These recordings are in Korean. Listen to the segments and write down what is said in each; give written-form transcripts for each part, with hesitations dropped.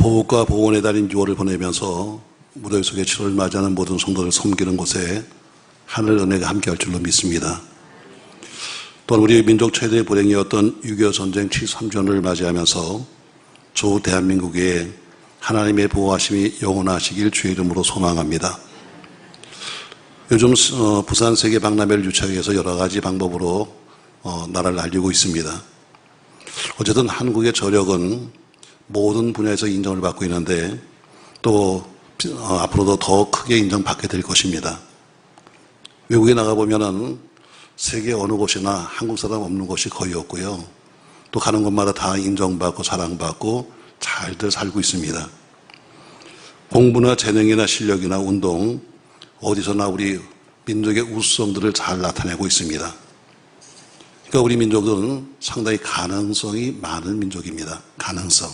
보호과 보훈의 달인 6월을 보내면서 무더위 속에 7월을 맞이하는 모든 성도를 섬기는 곳에 하늘 은혜가 함께할 줄로 믿습니다. 또한 우리 민족 최대의 불행이었던 6.25 전쟁 73주년을 맞이하면서 조 대한민국에 하나님의 보호하심이 영원하시길 주의 이름으로 소망합니다. 요즘 부산 세계 박람회를 유치하기 위해서 여러 가지 방법으로 나라를 알리고 있습니다. 어쨌든 한국의 저력은 모든 분야에서 인정을 받고 있는데 또 앞으로도 더 크게 인정받게 될 것입니다. 외국에 나가보면은 세계 어느 곳이나 한국 사람 없는 곳이 거의 없고요. 또 가는 곳마다 다 인정받고 사랑받고 잘들 살고 있습니다. 공부나 재능이나 실력이나 운동 어디서나 우리 민족의 우수성들을 잘 나타내고 있습니다. 그러니까 우리 민족은 상당히 가능성이 많은 민족입니다. 가능성.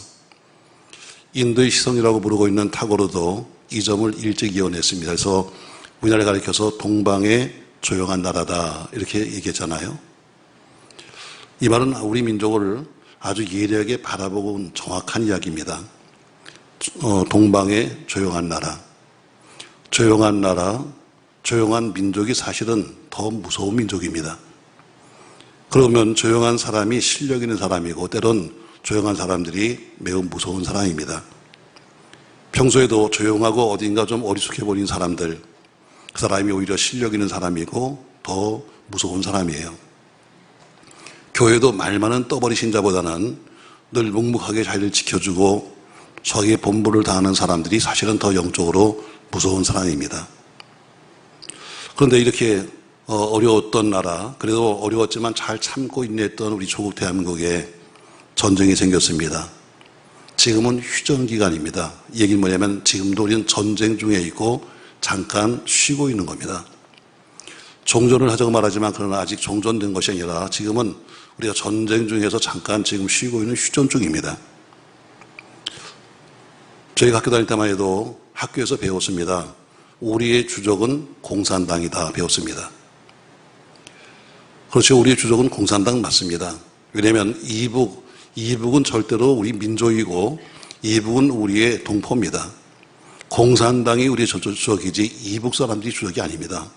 인도의 시선이라고 부르고 있는 타고르도 이 점을 일찍 이어냈습니다. 그래서 우리나라를 가리켜서 동방의 조용한 나라다 이렇게 얘기했잖아요. 이 말은 우리 민족을 아주 예리하게 바라보고 온 정확한 이야기입니다. 동방의 조용한 나라. 조용한 나라, 조용한 민족이 사실은 더 무서운 민족입니다. 그러면 조용한 사람이 실력 있는 사람이고 때론 조용한 사람들이 매우 무서운 사람입니다. 평소에도 조용하고 어딘가 좀 어리숙해 보이는 사람들, 그 사람이 오히려 실력 있는 사람이고 더 무서운 사람이에요. 교회도 말 많은 떠벌이 신자보다는 늘 묵묵하게 자리를 지켜주고 자기의 본분을 다하는 사람들이 사실은 더 영적으로 무서운 사람입니다. 그런데 이렇게 어려웠던 나라, 그래도 어려웠지만 잘 참고 인내했던 우리 조국 대한민국에 전쟁이 생겼습니다. 지금은 휴전기간입니다. 이 얘기는 뭐냐면 지금도 우리는 전쟁 중에 있고 잠깐 쉬고 있는 겁니다. 종전을 하자고 말하지만 그러나 아직 종전된 것이 아니라 지금은 우리가 전쟁 중에서 잠깐 지금 쉬고 있는 휴전 중입니다. 저희가 학교 다닐 때만 해도 학교에서 배웠습니다. 우리의 주적은 공산당이다 배웠습니다. 그렇죠. 우리의 주적은 공산당 맞습니다. 왜냐하면 이북은 절대로 우리 민족이고 이북은 우리의 동포입니다. 공산당이 우리의 주적이지 이북 사람들이 주적이 아닙니다.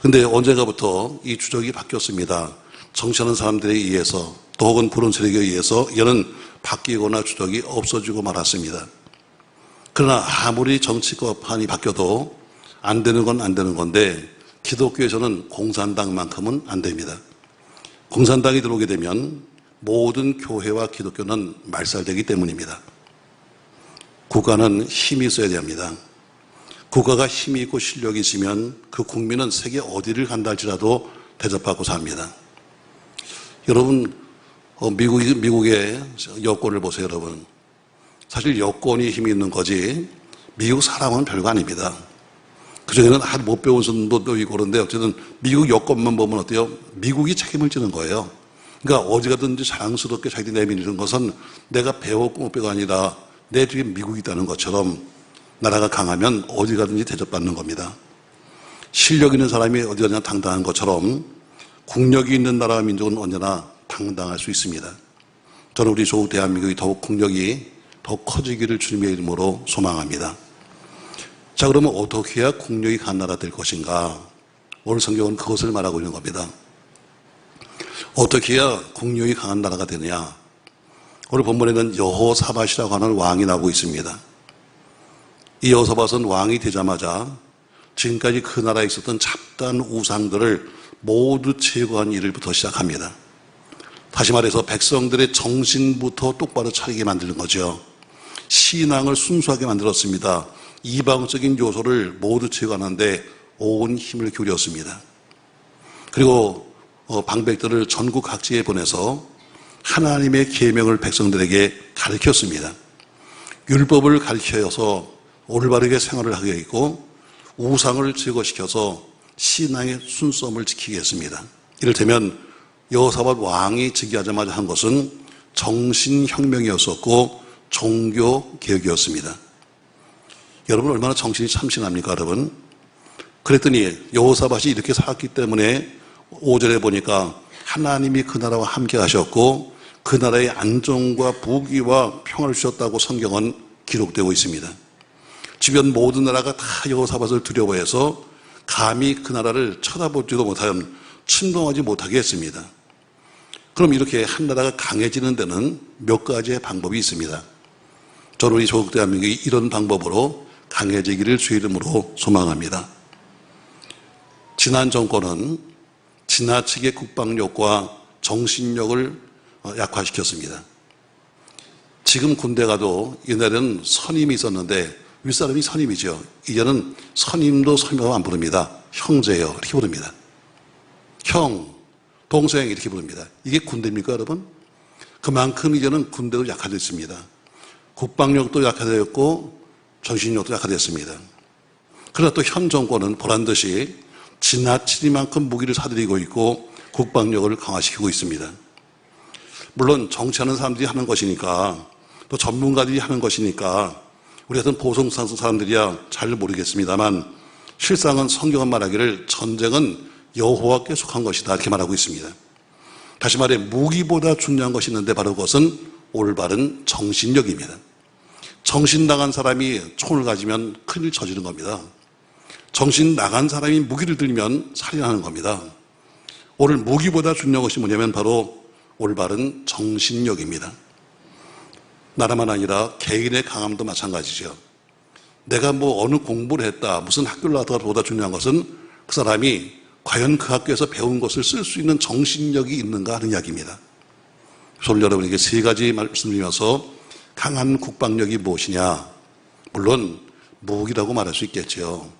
그런데 언젠가부터 이 주적이 바뀌었습니다. 정치하는 사람들에 의해서 또 혹은 불온 세력에 의해서 이는 바뀌거나 주적이 없어지고 말았습니다. 그러나 아무리 정치권이 바뀌어도 안 되는 건 안 되는 건데 기독교에서는 공산당만큼은 안 됩니다. 공산당이 들어오게 되면 모든 교회와 기독교는 말살되기 때문입니다. 국가는 힘이 있어야 됩니다. 국가가 힘이 있고 실력이 있으면 그 국민은 세계 어디를 간다 할지라도 대접받고 삽니다. 여러분 미국의 여권을 보세요. 여러분 사실 여권이 힘이 있는 거지 미국 사람은 별거 아닙니다. 그중에는 못 배운 분도 있고 그런데 어쨌든 미국 여권만 보면 어때요? 미국이 책임을 지는 거예요. 그러니까 어디 가든지 자랑스럽게 자기들이 내미는 것은 내가 배웠고 못 배가 아니라 내 뒤에 미국이 있다는 것처럼 나라가 강하면 어디 가든지 대접받는 겁니다. 실력 있는 사람이 어디 가든지 당당한 것처럼 국력이 있는 나라와 민족은 언제나 당당할 수 있습니다. 저는 우리 조국 대한민국이 더욱 국력이 더 커지기를 주님의 이름으로 소망합니다. 자, 그러면 어떻게 해야 국력이 강한 나라 될 것인가? 오늘 성경은 그것을 말하고 있는 겁니다. 어떻게 해야 국력이 강한 나라가 되느냐? 오늘 본문에는 여호사밧이라고 하는 왕이 나오고 있습니다. 이 여호사밧은 왕이 되자마자 지금까지 그 나라에 있었던 잡다한 우상들을 모두 제거한 일을부터 시작합니다. 다시 말해서 백성들의 정신부터 똑바로 차리게 만드는 거죠. 신앙을 순수하게 만들었습니다. 이방적인 요소를 모두 제거하는데 온 힘을 기울였습니다. 그리고 방백들을 전국 각지에 보내서 하나님의 계명을 백성들에게 가르쳤습니다. 율법을 가르쳐서 올바르게 생활을 하게 했고 우상을 제거시켜서 신앙의 순수함을 지키게 했습니다. 이를테면 여호사밧 왕이 즉위하자마자 한 것은 정신혁명이었었고 종교개혁이었습니다. 여러분 얼마나 정신이 참신합니까 여러분? 그랬더니 여호사밧이 이렇게 살았기 때문에 5절에 보니까 하나님이 그 나라와 함께 하셨고 그 나라의 안정과 부귀와 평화를 주셨다고 성경은 기록되고 있습니다. 주변 모든 나라가 다 여호사밧을 두려워해서 감히 그 나라를 쳐다보지도 못하면 침동하지 못하게 했습니다. 그럼 이렇게 한 나라가 강해지는 데는 몇 가지의 방법이 있습니다. 저는 우리 조국 대한민국이 이런 방법으로 강해지기를 주의 이름으로 소망합니다. 지난 정권은 지나치게 국방력과 정신력을 약화시켰습니다. 지금 군대 가도 옛날에는 선임이 있었는데 윗사람이 선임이죠. 이제는 선임도 선임하고 안 부릅니다. 형제요 이렇게 부릅니다. 형, 동생 이렇게 부릅니다. 이게 군대입니까 여러분? 그만큼 이제는 군대도 약화됐습니다. 국방력도 약화되었고 정신력도 약화됐습니다. 그러나 또 현 정권은 보란듯이 지나치니만큼 무기를 사들이고 있고 국방력을 강화시키고 있습니다. 물론 정치하는 사람들이 하는 것이니까 또 전문가들이 하는 것이니까 우리 같은 보통 사람들이야 잘 모르겠습니다만 실상은 성경은 말하기를 전쟁은 여호와께 속한 것이다 이렇게 말하고 있습니다. 다시 말해 무기보다 중요한 것이 있는데 바로 그것은 올바른 정신력입니다. 정신 나간 사람이 총을 가지면 큰일 저지른 겁니다. 정신 나간 사람이 무기를 들면 살인하는 겁니다. 오늘 무기보다 중요한 것이 뭐냐면 바로 올바른 정신력입니다. 나라만 아니라 개인의 강함도 마찬가지죠. 내가 어느 공부를 했다, 무슨 학교를 나왔다가 보다 중요한 것은 그 사람이 과연 그 학교에서 배운 것을 쓸 수 있는 정신력이 있는가 하는 이야기입니다. 오늘 여러분에게 세 가지 말씀드리면서 강한 국방력이 무엇이냐? 물론 무기라고 말할 수 있겠죠.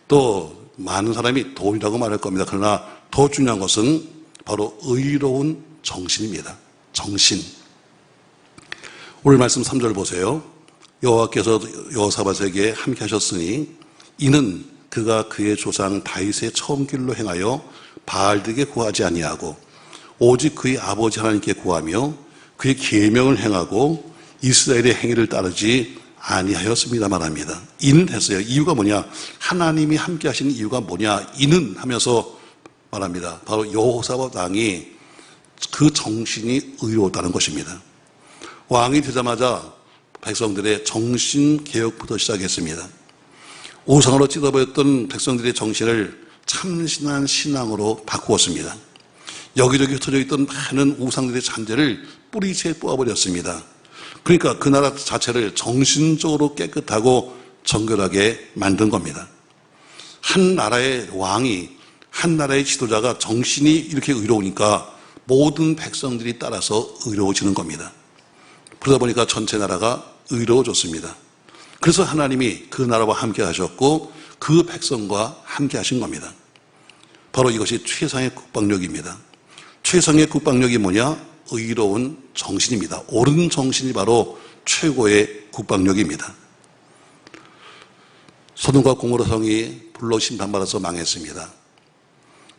또 많은 사람이 돈이라고 말할 겁니다. 그러나 더 중요한 것은 바로 의로운 정신입니다. 정신. 오늘 말씀 3절 보세요. 여호와께서 여호사밧에게 함께 하셨으니 이는 그가 그의 조상 다윗의 처음 길로 행하여 바알에게 구하지 아니하고 오직 그의 아버지 하나님께 구하며 그의 계명을 행하고 이스라엘의 행위를 따르지 아니하였습니다 말합니다. 이는 했어요. 이유가 뭐냐? 하나님이 함께 하시는 이유가 뭐냐? 이는 하면서 말합니다. 바로 여호사밧 왕이 그 정신이 의로웠다는 것입니다. 왕이 되자마자 백성들의 정신개혁부터 시작했습니다. 우상으로 찢어버렸던 백성들의 정신을 참신한 신앙으로 바꾸었습니다. 여기저기 흩어져 있던 많은 우상들의 잔재를 뿌리채 뽑아버렸습니다. 그러니까 그 나라 자체를 정신적으로 깨끗하고 정결하게 만든 겁니다. 한 나라의 왕이, 한 나라의 지도자가 정신이 이렇게 의로우니까 모든 백성들이 따라서 의로워지는 겁니다. 그러다 보니까 전체 나라가 의로워졌습니다. 그래서 하나님이 그 나라와 함께 하셨고 그 백성과 함께 하신 겁니다. 바로 이것이 최상의 국방력입니다. 최상의 국방력이 뭐냐? 의로운 정신입니다. 옳은 정신이 바로 최고의 국방력입니다. 소돔과 고모라 성이 불로 심판받아서 망했습니다.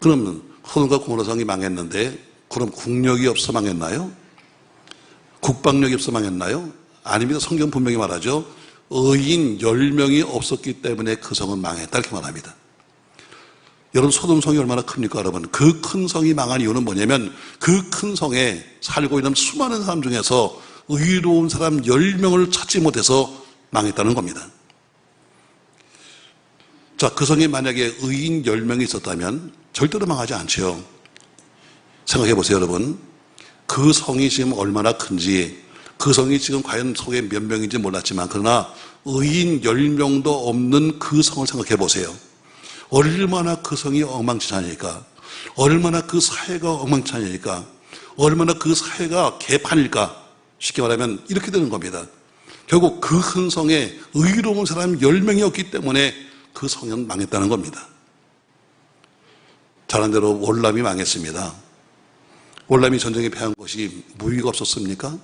그럼 소돔과 고모라 성이 망했는데 그럼 국력이 없어 망했나요? 국방력이 없어 망했나요? 아닙니다. 성경 분명히 말하죠. 의인 10명이 없었기 때문에 그 성은 망했다 이렇게 말합니다. 여러분 소돔 성이 얼마나 큽니까 여러분? 그 큰 성이 망한 이유는 뭐냐면 그 큰 성에 살고 있는 수많은 사람 중에서 의로운 사람 10명을 찾지 못해서 망했다는 겁니다. 자, 그 성에 만약에 의인 10명이 있었다면 절대로 망하지 않죠. 생각해 보세요 여러분. 그 성이 지금 얼마나 큰지, 그 성이 지금 과연 속에 몇 명인지 몰랐지만 그러나 의인 10명도 없는 그 성을 생각해 보세요. 얼마나 그 성이 엉망진창일까? 얼마나 그 사회가 엉망진창일까? 얼마나 그 사회가 개판일까? 쉽게 말하면 이렇게 되는 겁니다. 결국 그 큰 성에 의로운 사람 10명이었기 때문에 그 성은 망했다는 겁니다. 잘한 대로 월남이 망했습니다. 월남이 전쟁에 패한 것이 무기가 없었습니까?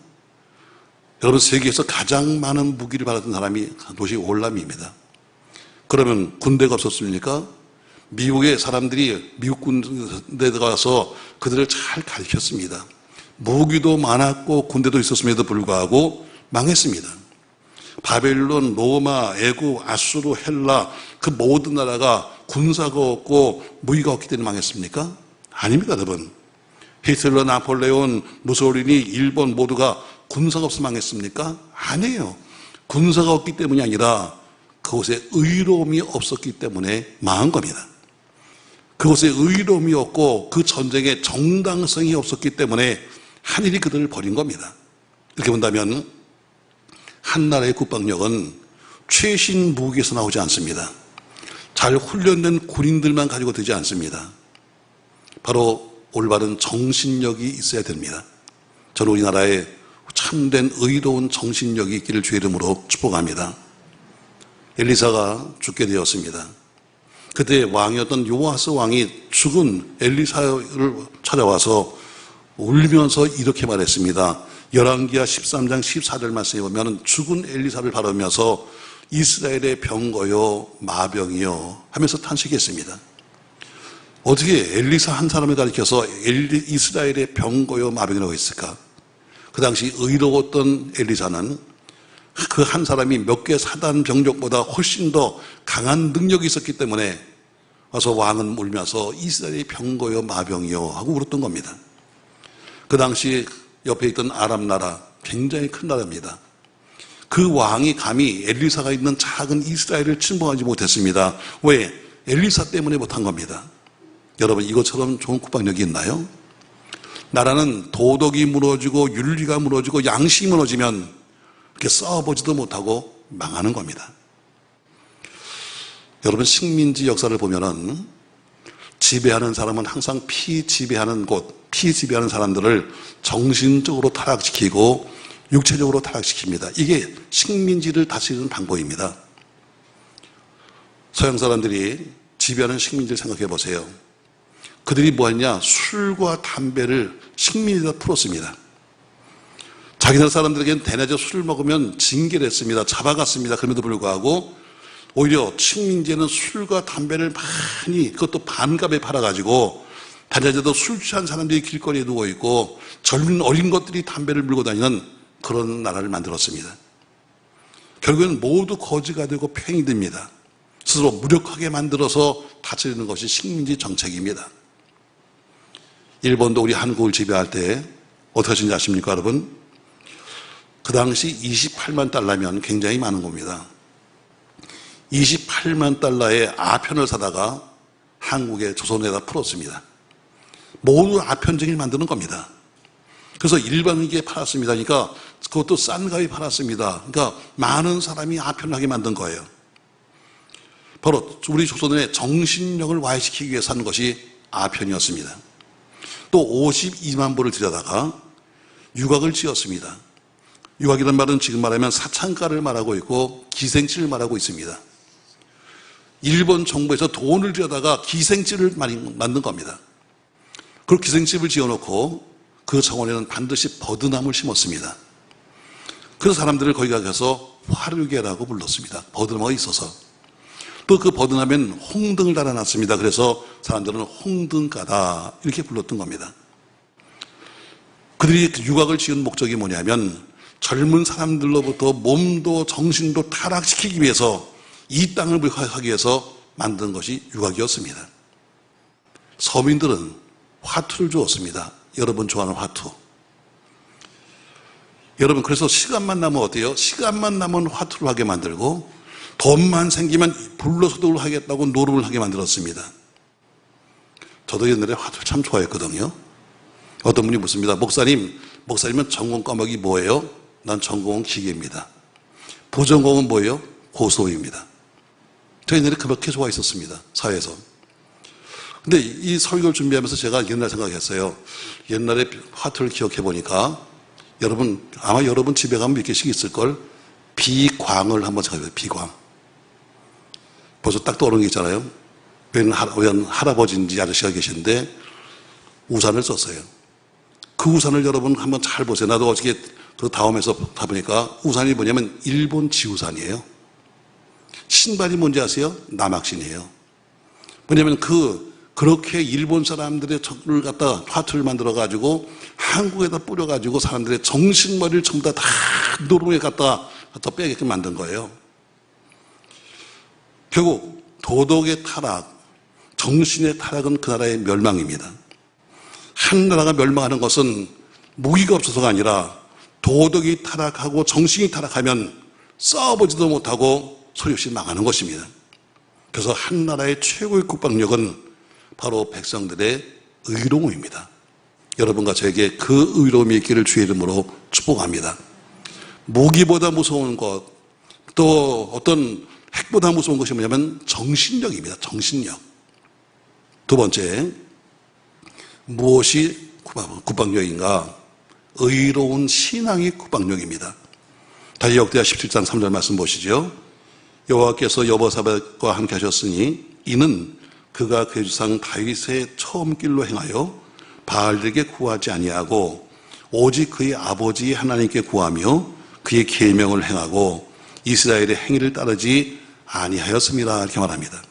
여러분 세계에서 가장 많은 무기를 받았던 사람이 도시 월남입니다. 그러면 군대가 없었습니까? 미국의 사람들이 미국 군대에 가서 그들을 잘 가르쳤습니다. 무기도 많았고 군대도 있었음에도 불구하고 망했습니다. 바벨론, 로마, 애국, 아수르, 헬라 그 모든 나라가 군사가 없고 무기가 없기 때문에 망했습니까? 아닙니다 여러분. 히틀러, 나폴레온, 무솔리니, 일본 모두가 군사가 없어 망했습니까? 아니에요. 군사가 없기 때문이 아니라 그곳에 의로움이 없었기 때문에 망한 겁니다. 그곳에 의로움이 없고 그 전쟁에 정당성이 없었기 때문에 하늘이 그들을 버린 겁니다. 이렇게 본다면 한 나라의 국방력은 최신 무기에서 나오지 않습니다. 잘 훈련된 군인들만 가지고 되지 않습니다. 바로 올바른 정신력이 있어야 됩니다. 저는 우리나라에 참된 의로운 정신력이 있기를 주의 이름으로 축복합니다. 엘리사가 죽게 되었습니다. 그때 왕이었던 요아스 왕이 죽은 엘리사를 찾아와서 울면서 이렇게 말했습니다. 열왕기하 13장 14절 말씀에 보면 죽은 엘리사를 바라보면서 이스라엘의 병거요 마병이요 하면서 탄식했습니다. 어떻게 엘리사 한 사람을 가리켜서 이스라엘의 병거요 마병이라고 했을까? 그 당시 의로웠던 엘리사는 그 한 사람이 몇 개 사단 병력보다 훨씬 더 강한 능력이 있었기 때문에 와서 왕은 울면서 이스라엘의 병거요 마병이요 하고 울었던 겁니다. 그 당시 옆에 있던 아람 나라 굉장히 큰 나라입니다. 그 왕이 감히 엘리사가 있는 작은 이스라엘을 침범하지 못했습니다. 왜? 엘리사 때문에 못한 겁니다. 여러분 이것처럼 좋은 국방력이 있나요? 나라는 도덕이 무너지고 윤리가 무너지고 양심이 무너지면 그렇게 싸워보지도 못하고 망하는 겁니다. 여러분 식민지 역사를 보면은 지배하는 사람은 항상 피지배하는 곳, 피지배하는 사람들을 정신적으로 타락시키고 육체적으로 타락시킵니다. 이게 식민지를 다스리는 방법입니다. 서양 사람들이 지배하는 식민지를 생각해 보세요. 그들이 뭐했냐? 술과 담배를 식민지에다 풀었습니다. 자기네 사람들에게는 대낮에 술을 먹으면 징계를 했습니다. 잡아갔습니다. 그럼에도 불구하고 오히려 식민지에는 술과 담배를 많이 그것도 반값에 팔아가지고 대낮에도 술 취한 사람들이 길거리에 누워있고 젊은 어린 것들이 담배를 물고 다니는 그런 나라를 만들었습니다. 결국에는 모두 거지가 되고 팽이 됩니다. 스스로 무력하게 만들어서 다스리는 것이 식민지 정책입니다. 일본도 우리 한국을 지배할 때 어떻게 하신지 아십니까 여러분? 그 당시 28만 달러면 굉장히 많은 겁니다. 28만 달러의 아편을 사다가 한국의 조선에다 풀었습니다. 모두 아편쟁이를 만드는 겁니다. 그래서 일반인에게 팔았습니다. 그러니까 그것도 싼 값에 팔았습니다. 그러니까 많은 사람이 아편을 하게 만든 거예요. 바로 우리 조선의 정신력을 와해시키기 위해서 한 것이 아편이었습니다. 또 52만 불을 들여다가 유곽을 지었습니다. 유곽이라는 말은 지금 말하면 사창가를 말하고 있고 기생집을 말하고 있습니다. 일본 정부에서 돈을 들여다가 기생집을 만든 겁니다. 그 기생집을 지어놓고 그 정원에는 반드시 버드나무를 심었습니다. 그래서 사람들을 거기 가서 화류계라고 불렀습니다. 버드나무가 있어서. 또 그 버드나무엔 홍등을 달아놨습니다. 그래서 사람들은 홍등가다 이렇게 불렀던 겁니다. 그들이 유곽을 지은 목적이 뭐냐면 젊은 사람들로부터 몸도 정신도 타락시키기 위해서 이 땅을 무력하기 위해서 만든 것이 유곽이었습니다. 서민들은 화투를 주었습니다. 여러분 좋아하는 화투. 여러분 그래서 시간만 나면 어때요? 시간만 나면 화투를 하게 만들고 돈만 생기면 불로소득을 하겠다고 노름을 하게 만들었습니다. 저도 옛날에 화투를 참 좋아했거든요. 어떤 분이 묻습니다. 목사님은 전공 과목이 뭐예요? 난 전공은 기계입니다. 부전공은 뭐예요? 고소입니다. 저 옛날에 그렇게 좋아했었습니다. 사회에서. 근데 이 설교를 준비하면서 제가 옛날 생각했어요. 옛날에 화투를 기억해 보니까 아마 여러분 집에 가면 몇 개씩 있을걸? 비광을 한번 생각해보세요. 비광. 벌써 딱 떠오르는 게 있잖아요. 웬 할아버지인지 아저씨가 계신데 우산을 썼어요. 그 우산을 여러분 한번 잘 보세요. 나도 어저께 그 다음에서 가보니까 우산이 뭐냐면 일본 지우산이에요. 신발이 뭔지 아세요? 남학신이에요. 뭐냐면 그렇게 일본 사람들의 적을 갖다가 화투를 만들어가지고 한국에다 뿌려가지고 사람들의 정신머리를 전부 다 노름에 갖다 빼게끔 만든 거예요. 결국 도덕의 타락, 정신의 타락은 그 나라의 멸망입니다. 한 나라가 멸망하는 것은 무기가 없어서가 아니라 도덕이 타락하고 정신이 타락하면 싸워보지도 못하고 소리 없이 망하는 것입니다. 그래서 한 나라의 최고의 국방력은 바로 백성들의 의로움입니다. 여러분과 저에게 그 의로움이 있기를 주의 이름으로 축복합니다. 무기보다 무서운 것, 또 어떤 핵보다 무서운 것이 뭐냐면 정신력입니다. 정신력. 두 번째, 무엇이 국방력인가? 의로운 신앙이 국방력입니다. 다시 역대하 17장 3절 말씀 보시죠. 여호와께서 여호사밧과 함께 하셨으니 이는 그가 그의 조상 다윗의 처음 길로 행하여 바알에게 구하지 아니하고 오직 그의 아버지 하나님께 구하며 그의 계명을 행하고 이스라엘의 행위를 따르지 아니하였습니다. 이렇게 말합니다.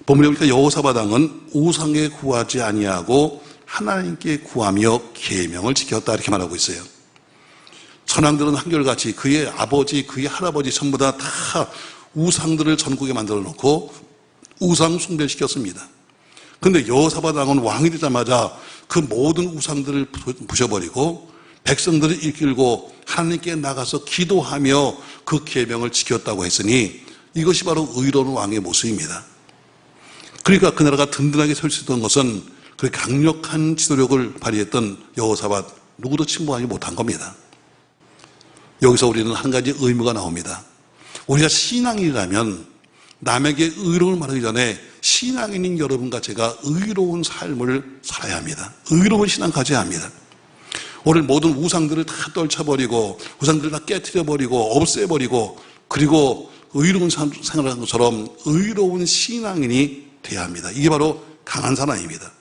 본문에 보니까 여호사밧 왕은 우상에 구하지 아니하고 하나님께 구하며 계명을 지켰다 이렇게 말하고 있어요. 천황들은 한결같이 그의 아버지, 그의 할아버지 전부 다 우상들을 전국에 만들어 놓고 우상 숭배를 시켰습니다. 그런데 여호사밧 왕은 왕이 되자마자 그 모든 우상들을 부셔버리고 백성들을 이끌고 하나님께 나가서 기도하며 그 계명을 지켰다고 했으니 이것이 바로 의로운 왕의 모습입니다. 그러니까 그 나라가 든든하게 설 수 있던 것은 그 강력한 지도력을 발휘했던 여호사밧 누구도 침범하지 못한 겁니다. 여기서 우리는 한 가지 의무가 나옵니다. 우리가 신앙인이라면 남에게 의로움을 말하기 전에 신앙인인 여러분과 제가 의로운 삶을 살아야 합니다. 의로운 신앙 가져야 합니다. 오늘 모든 우상들을 다 떨쳐버리고 우상들을 다 깨트려버리고 없애버리고 그리고 의로운 생활을 하는 것처럼 의로운 신앙인이 돼야 합니다. 이게 바로 강한 사람입니다.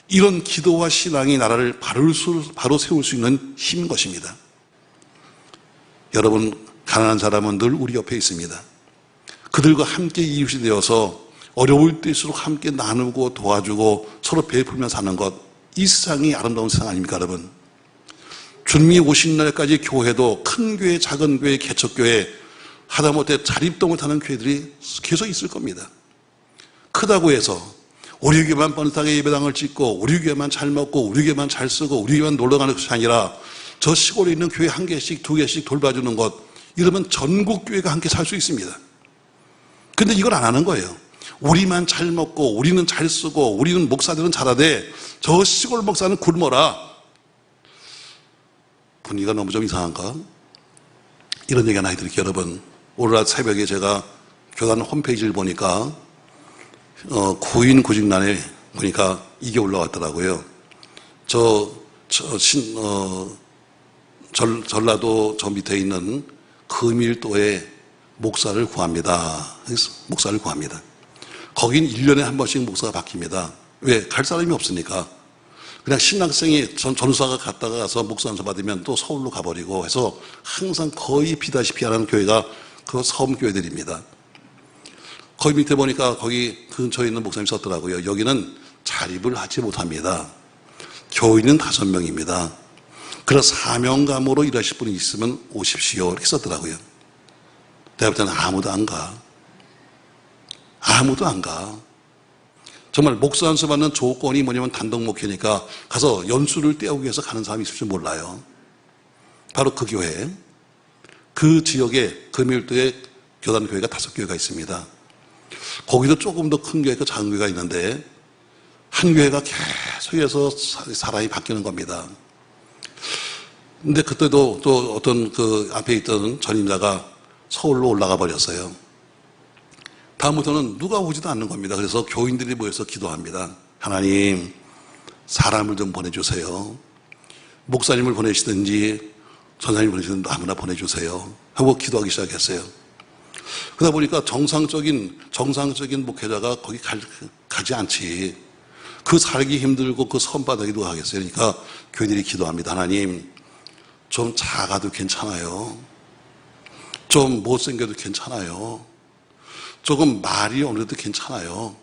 이런 기도와 신앙이 나라를 바로 세울 수 있는 힘인 것입니다. 여러분, 가난한 사람은 늘 우리 옆에 있습니다. 그들과 함께 이웃이 되어서 어려울 때일수록 함께 나누고 도와주고 서로 베풀며 사는 것, 이 세상이 아름다운 세상 아닙니까, 여러분? 주님이 오신 날까지 교회도 큰 교회, 작은 교회, 개척교회, 하다못해 자립동을 타는 교회들이 계속 있을 겁니다. 크다고 해서 우리 교회만 번듯하게 예배당을 짓고 우리 교회만 잘 먹고 우리 교회만 잘 쓰고 우리 교회만 놀러가는 것이 아니라 저 시골에 있는 교회 한 개씩 두 개씩 돌봐주는 것, 이러면 전국 교회가 함께 살 수 있습니다. 근데 이걸 안 하는 거예요. 우리만 잘 먹고 우리는 잘 쓰고 우리는 목사들은 잘하되 저 시골 목사는 굶어라. 분위기가 너무 좀 이상한가? 이런 얘기 하나 해드릴게요. 여러분, 오늘 새벽에 제가 교단 홈페이지를 보니까 구인 구직란에 보니까 이게 올라왔더라고요. 전라도 저 밑에 있는 금일도에 목사를 구합니다. 목사를 구합니다. 거긴 1년에 한 번씩 목사가 바뀝니다. 왜? 갈 사람이 없으니까. 그냥 신학생이 전수사가 갔다가 가서 목사 안수 받으면 또 서울로 가버리고 해서 항상 거의 비다시피 하는 교회가 그 섬교회들입니다. 거기 밑에 보니까 거기 근처에 있는 목사님이 썼더라고요. 여기는 자립을 하지 못합니다. 교인은 5명입니다. 그래서 사명감으로 일하실 분이 있으면 오십시오. 이렇게 썼더라고요. 내가 볼 때는 아무도 안 가. 아무도 안 가. 정말 목사 안수 받는 조건이 뭐냐면 단독 목회니까 가서 연수를 떼우기 위해서 가는 사람이 있을 줄 몰라요. 바로 그 교회, 그 지역에 금일도에 교단교회가 5교회가 있습니다. 거기도 조금 더 큰 교회가 작은 교회가 있는데 한 교회가 계속해서 사람이 바뀌는 겁니다. 근데 그때도 또 어떤 그 앞에 있던 전임자가 서울로 올라가 버렸어요. 다음부터는 누가 오지도 않는 겁니다. 그래서 교인들이 모여서 기도합니다. 하나님, 사람을 좀 보내주세요. 목사님을 보내시든지 전사님을 보내시든지 아무나 보내주세요. 하고 기도하기 시작했어요. 그러다 보니까 정상적인 목회자가 거기 가지 않지. 그 살기 힘들고 그 선바닥에 누가 하겠어요. 그러니까 교인들이 기도합니다. 하나님, 좀 작아도 괜찮아요. 좀 못생겨도 괜찮아요. 조금 말이 어느래도 괜찮아요.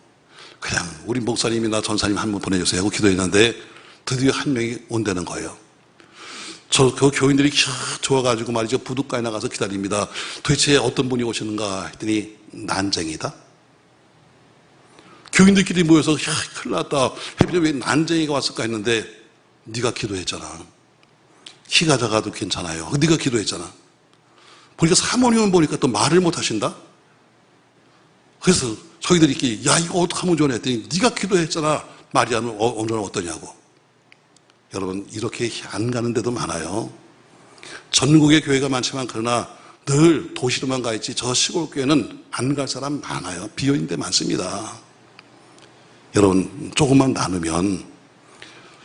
그냥 우리 목사님이나 전사님 한 분 보내주세요 하고 기도했는데 드디어 한 명이 온다는 거예요. 그 교인들이 좋아가지고 말이죠. 부둣가에 나가서 기다립니다. 도대체 어떤 분이 오시는가 했더니 난쟁이다. 교인들끼리 모여서 야, 큰일 났다. 해필 왜 난쟁이가 왔을까 했는데 네가 기도했잖아. 키가 작아도 괜찮아요. 네가 기도했잖아. 보니까 사모님은 보니까 또 말을 못 하신다. 그래서 저희들이 이렇게 야 이거 어떡하면 좋냐 했더니 네가 기도했잖아. 마리아는 오늘은 어떠냐고. 여러분 이렇게 안 가는 데도 많아요. 전국에 교회가 많지만 그러나 늘 도시로만 가 있지 저 시골 교회는 안 갈 사람 많아요. 비어있는 데 많습니다. 여러분 조금만 나누면,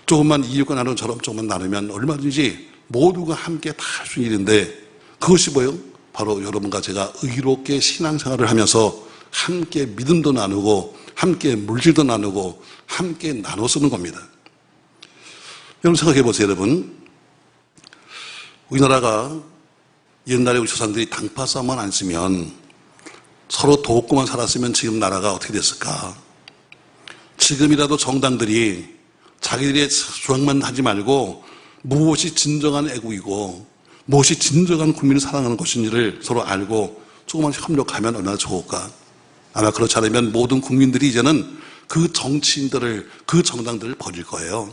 조금만 이웃과 나누는 처럼 조금만 나누면 얼마든지 모두가 함께 다 할 수 있는 일인데, 그것이 뭐예요? 바로 여러분과 제가 의롭게 신앙생활을 하면서 함께 믿음도 나누고 함께 물질도 나누고 함께 나눠 쓰는 겁니다. 여러분 생각해 보세요. 여러분 우리나라가 옛날에 우리 조상들이 당파 싸움만 안 쓰면, 서로 돕고만 살았으면 지금 나라가 어떻게 됐을까? 지금이라도 정당들이 자기들의 주장만 하지 말고 무엇이 진정한 애국이고 무엇이 진정한 국민을 사랑하는 것인지를 서로 알고 조금만 협력하면 얼마나 좋을까? 아마 그렇지 않으면 모든 국민들이 이제는 그 정치인들을, 그 정당들을 버릴 거예요.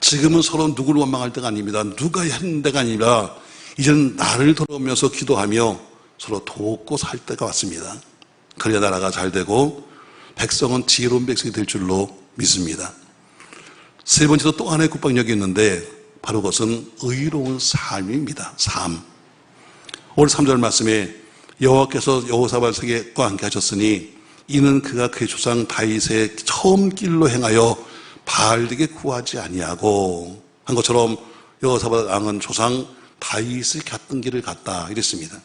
지금은 서로 누구를 원망할 때가 아닙니다. 누가 했는 데가 아니라 이제는 나를 돌아오면서 기도하며 서로 돕고 살 때가 왔습니다. 그래야 나라가 잘 되고 백성은 지혜로운 백성이 될 줄로 믿습니다. 세 번째로 또 하나의 국방력이 있는데 바로 그것은 의로운 삶입니다. 삶. 오늘 3절 말씀에 여호와께서 여호사밧에게과 함께 하셨으니 이는 그가 그의 조상 다윗의 처음 길로 행하여 바알에게 구하지 아니하고 한 것처럼 여호사밧 왕은 조상 다윗을 갔던 길을 갔다 이랬습니다.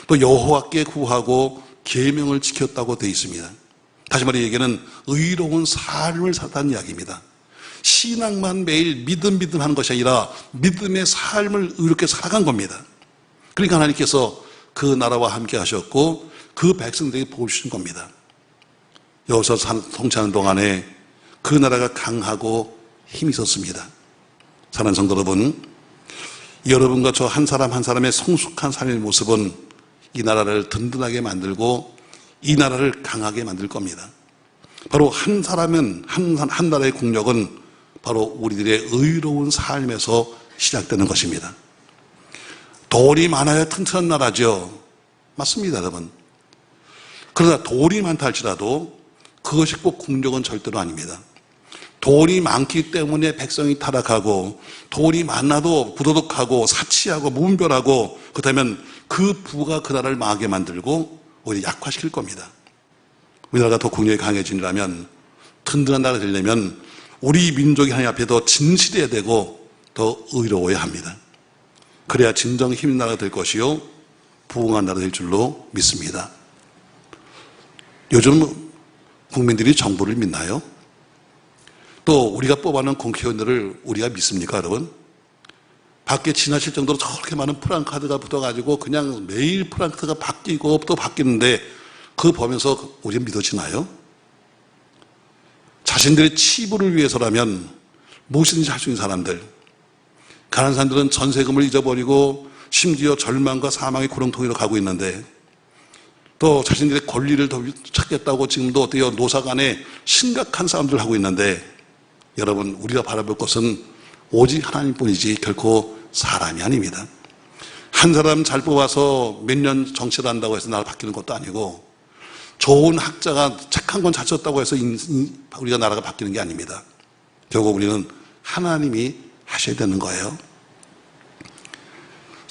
또 여호와께 구하고 계명을 지켰다고 되어 있습니다. 다시 말해 얘기는 의로운 삶을 살았다는 이야기입니다. 신앙만 매일 믿음 하는 것이 아니라 믿음의 삶을 의롭게 살아간 겁니다. 그러니까 하나님께서 그 나라와 함께 하셨고 그 백성들에게 복을 주신 겁니다. 여기서 통치하는 동안에 그 나라가 강하고 힘이 있었습니다. 사랑하는 성도 여러분, 여러분과 저 한 사람 한 사람의 성숙한 삶의 모습은 이 나라를 든든하게 만들고 이 나라를 강하게 만들 겁니다. 바로 한 사람은 한 나라의 국력은 바로 우리들의 의로운 삶에서 시작되는 것입니다. 돌이 많아야 튼튼한 나라죠. 맞습니다, 여러분. 그러나 돌이 많다 할지라도 그것이 꼭 국력은 절대로 아닙니다. 돌이 많기 때문에 백성이 타락하고 돌이 많아도 부도덕하고 사치하고 무분별하고 그렇다면 그 부가 그 나라를 망하게 만들고 오히려 약화시킬 겁니다. 우리나라가 더 국력이 강해지려면, 든든한 나라가 되려면 우리 민족이 하나님 앞에 더 진실해야 되고 더 의로워야 합니다. 그래야 진정 힘 있는 나라가 될 것이요 부흥한 나라가 될 줄로 믿습니다. 요즘 국민들이 정부를 믿나요? 또 우리가 뽑아놓은 국회의원들을 우리가 믿습니까, 여러분? 밖에 지나칠 정도로 저렇게 많은 프랑카드가 붙어가지고 그냥 매일 프랑카드가 바뀌고 또 바뀌는데 그거 보면서 우리가 믿어지나요? 자신들의 치부를 위해서라면 무엇이든지 할 수 있는 사람들, 가난한 사람들은 전세금을 잊어버리고 심지어 절망과 사망의 구렁텅이로 가고 있는데, 또 자신들의 권리를 더 찾겠다고 지금도 어때요? 노사간에 심각한 싸움들을 하고 있는데, 여러분 우리가 바라볼 것은 오직 하나님뿐이지 결코 사람이 아닙니다. 한 사람 잘 뽑아서 몇 년 정치를 한다고 해서 나라 바뀌는 것도 아니고, 좋은 학자가 착한 건 잘 썼다고 해서 우리가 나라가 바뀌는 게 아닙니다. 결국 우리는 하나님이 하셔야 되는 거예요.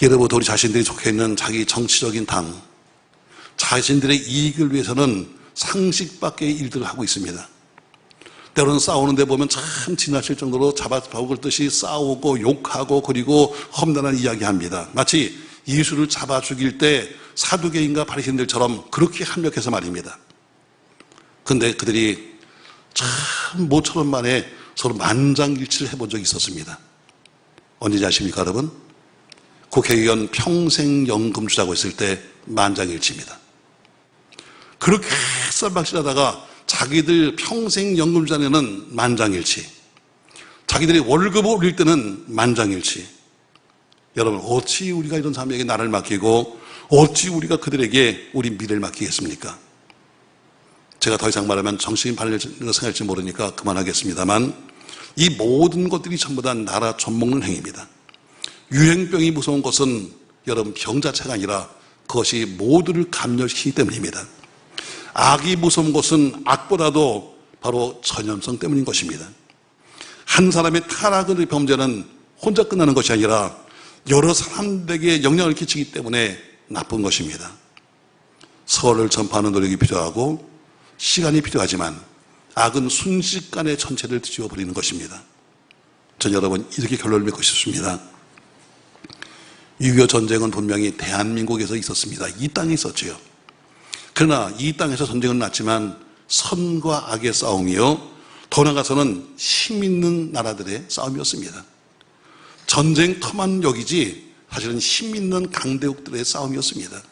예로부터 우리 자신들이 속해 있는 자기 정치적인 당, 자신들의 이익을 위해서는 상식 밖의 일들을 하고 있습니다. 때로는 싸우는데 보면 참 지나칠 정도로 잡아먹을 듯이 싸우고 욕하고 그리고 험난한 이야기합니다. 마치 예수를 잡아 죽일 때 사두개인과 바리새인들처럼 그렇게 합력해서 말입니다. 그런데 그들이 참 모처럼 만에 서로 만장일치를 해본 적이 있었습니다. 언제인지 아십니까, 여러분? 국회의원 평생연금 주자고 했을 때 만장일치입니다. 그렇게 쌀박질하다가 자기들 평생연금 주자는 만장일치, 자기들이 월급을 올릴 때는 만장일치. 여러분 어찌 우리가 이런 사람에게 나를 맡기고 어찌 우리가 그들에게 우리 미래를 맡기겠습니까? 제가 더 이상 말하면 정신이 팔릴 생각할지 모르니까 그만하겠습니다만, 이 모든 것들이 전부 다 나라 좀먹는 행위입니다. 유행병이 무서운 것은 여러분 병 자체가 아니라 그것이 모두를 감염시키기 때문입니다. 악이 무서운 것은 악보다도 바로 전염성 때문인 것입니다. 한 사람의 타락의 범죄는 혼자 끝나는 것이 아니라 여러 사람들에게 영향을 끼치기 때문에 나쁜 것입니다. 선을 전파하는 노력이 필요하고 시간이 필요하지만 악은 순식간에 전체를 뒤집어버리는 것입니다. 전 여러분 이렇게 결론을 맺고 싶습니다. 6.25 전쟁은 분명히 대한민국에서 있었습니다. 이 땅에 있었지요. 그러나 이 땅에서 전쟁은 났지만 선과 악의 싸움이요, 더 나아가서는 힘 있는 나라들의 싸움이었습니다. 전쟁터만 여기지 사실은 힘 있는 강대국들의 싸움이었습니다.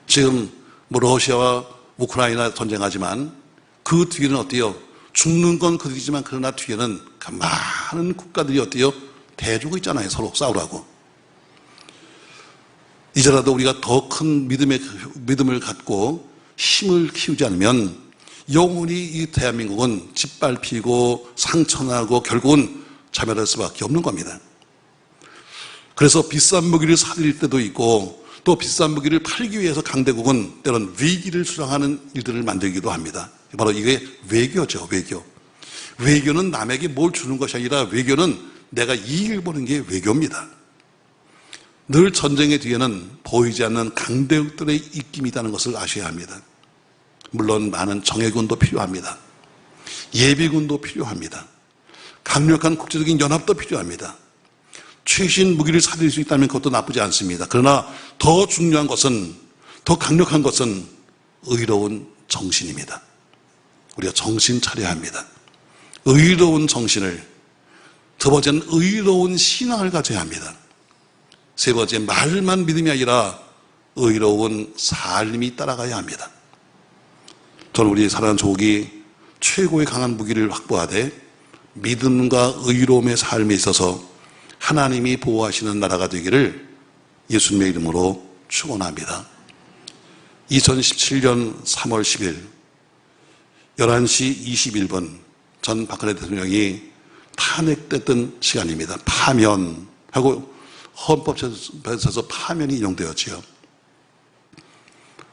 지금 러시아와 우크라이나 전쟁하지만 그 뒤에는 어때요? 죽는 건 그들이지만 그러나 뒤에는 많은 국가들이 어때요? 대주고 있잖아요. 서로 싸우라고. 이제라도 우리가 더 큰 믿음을 갖고 힘을 키우지 않으면 영원히 이 대한민국은 짓밟히고 상처나고 결국은 자멸할 수밖에 없는 겁니다. 그래서 비싼 무기를 사들일 때도 있고 또 비싼 무기를 팔기 위해서 강대국은 때론 위기를 수상하는 일들을 만들기도 합니다. 바로 이게 외교죠, 외교. 외교는 남에게 뭘 주는 것이 아니라 외교는 내가 이익을 보는 게 외교입니다. 늘 전쟁의 뒤에는 보이지 않는 강대국들의 입김이 있다는 것을 아셔야 합니다. 물론 많은 정예군도 필요합니다. 예비군도 필요합니다. 강력한 국제적인 연합도 필요합니다. 최신 무기를 사들일 수 있다면 그것도 나쁘지 않습니다. 그러나 더 중요한 것은, 더 강력한 것은 의로운 정신입니다. 우리가 정신 차려야 합니다. 의로운 정신을, 두 번째는 의로운 신앙을 가져야 합니다. 세 번째, 말만 믿음이 아니라 의로운 삶이 따라가야 합니다. 저는 우리 사랑하는 조국이 최고의 강한 무기를 확보하되 믿음과 의로움의 삶에 있어서 하나님이 보호하시는 나라가 되기를 예수님의 이름으로 축원합니다. 2017년 3월 10일 11시 21분 전 박근혜 대통령이 탄핵됐던 시간입니다. 파면하고 헌법에서 파면이 인용되었지요.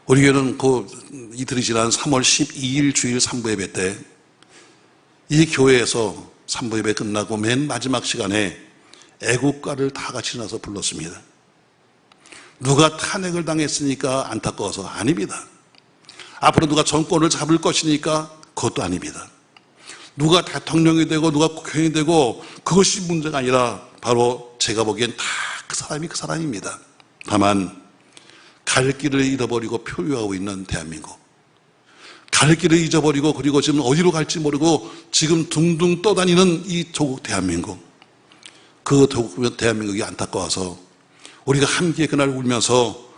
우리 교회는 그 이틀이 지난 3월 12일 주일 3부 예배 때 이 교회에서 3부 예배 끝나고 맨 마지막 시간에 애국가를 다 같이 나서 불렀습니다. 누가 탄핵을 당했으니까 안타까워서 아닙니다. 앞으로 누가 정권을 잡을 것이니까 그것도 아닙니다. 누가 대통령이 되고 누가 국회의원이 되고 그것이 문제가 아니라 바로 제가 보기엔 다 그 사람이 그 사람입니다. 다만 갈 길을 잃어버리고 표류하고 있는 대한민국, 갈 길을 잊어버리고 그리고 지금 어디로 갈지 모르고 지금 둥둥 떠다니는 이 조국 대한민국, 그 대한민국이 안타까워서 우리가 함께 그날 울면서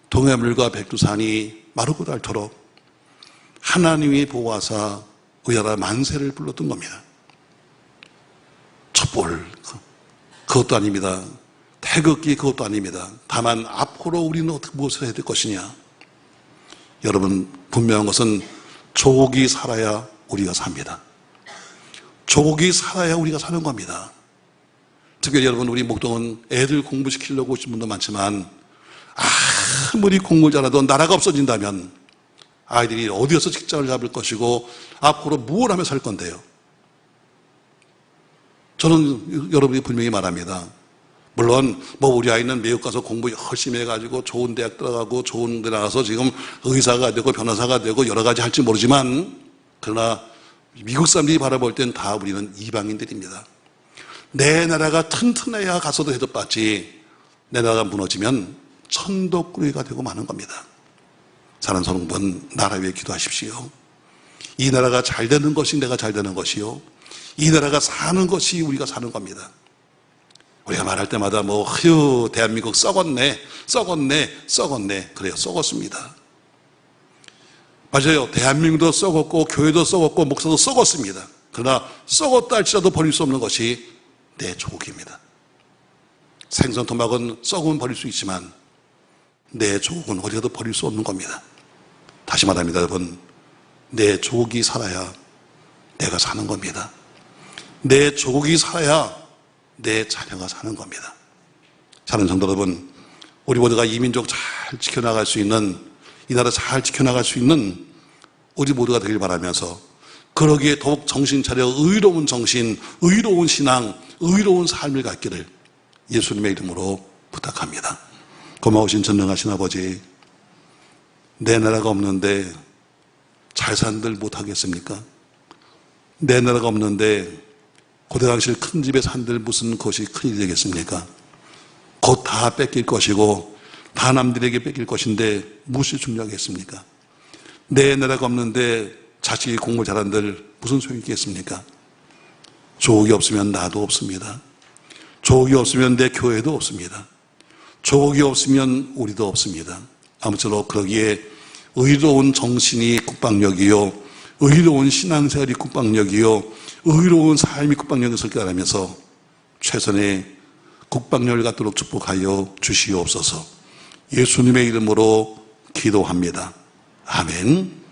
동해물과 백두산이 마르고 닳도록 하나님이 보호하사 의하라 만세를 불렀던 겁니다. 촛불 그것도 아닙니다. 태극기 그것도 아닙니다. 다만 앞으로 우리는 어떻게 무엇을 해야 될 것이냐. 여러분 분명한 것은 조국이 살아야 우리가 삽니다. 조국이 살아야 우리가 사는 겁니다. 특별히 여러분 우리 목동은 애들 공부시키려고 오신 분도 많지만 아무리 공부를 잘해도 나라가 없어진다면 아이들이 어디에서 직장을 잡을 것이고 앞으로 무엇을 하며 살 건데요. 저는 여러분이 분명히 말합니다. 물론 우리 아이는 미국 가서 공부 열심히 해가지고 좋은 대학 들어가고 좋은 데 나가서 지금 의사가 되고 변호사가 되고 여러 가지 할지 모르지만 그러나 미국 사람들이 바라볼 땐 다 우리는 이방인들입니다. 내 나라가 튼튼해야 가서도 대접받지 내 나라가 무너지면 천독꾸러기가 되고 마는 겁니다. 사랑하는 성도분, 나라 위해 기도하십시오. 이 나라가 잘 되는 것이 내가 잘 되는 것이요, 이 나라가 사는 것이 우리가 사는 겁니다. 우리가 말할 때마다 휴 대한민국 썩었네 그래요. 썩었습니다. 맞아요. 대한민국도 썩었고 교회도 썩었고 목사도 썩었습니다. 그러나 썩었다 할지라도 버릴 수 없는 것이 내 조국입니다. 생선 토막은 썩으면 버릴 수 있지만 내 조국은 어디 가도 버릴 수 없는 겁니다. 다시 말합니다. 여러분, 내 조국이 살아야 내가 사는 겁니다. 내 조국이 살아야 내 자녀가 사는 겁니다. 사는 성도 여러분, 우리 모두가 이 민족 잘 지켜나갈 수 있는, 이 나라 잘 지켜나갈 수 있는 우리 모두가 되길 바라면서, 그러기에 더욱 정신 차려 의로운 정신, 의로운 신앙, 의로운 삶을 갖기를 예수님의 이름으로 부탁합니다. 고마우신 전능하신 아버지, 내 나라가 없는데 잘 산들 못하겠습니까? 내 나라가 없는데 고대당시 큰 집에 산들 무슨 것이 큰일이 되겠습니까? 곧 다 뺏길 것이고 다 남들에게 뺏길 것인데 무엇이 중요하겠습니까? 내 나라가 없는데 자식이 공부 잘한들 무슨 소용이 있겠습니까? 조국이 없으면 나도 없습니다. 조국이 없으면 내 교회도 없습니다. 조국이 없으면 우리도 없습니다. 아무쪼록 그러기에 의로운 정신이 국방력이요, 의로운 신앙생활이 국방력이요, 의로운 삶이 국방력을 깨달으면서 최선의 국방력을 갖도록 축복하여 주시옵소서. 예수님의 이름으로 기도합니다. 아멘.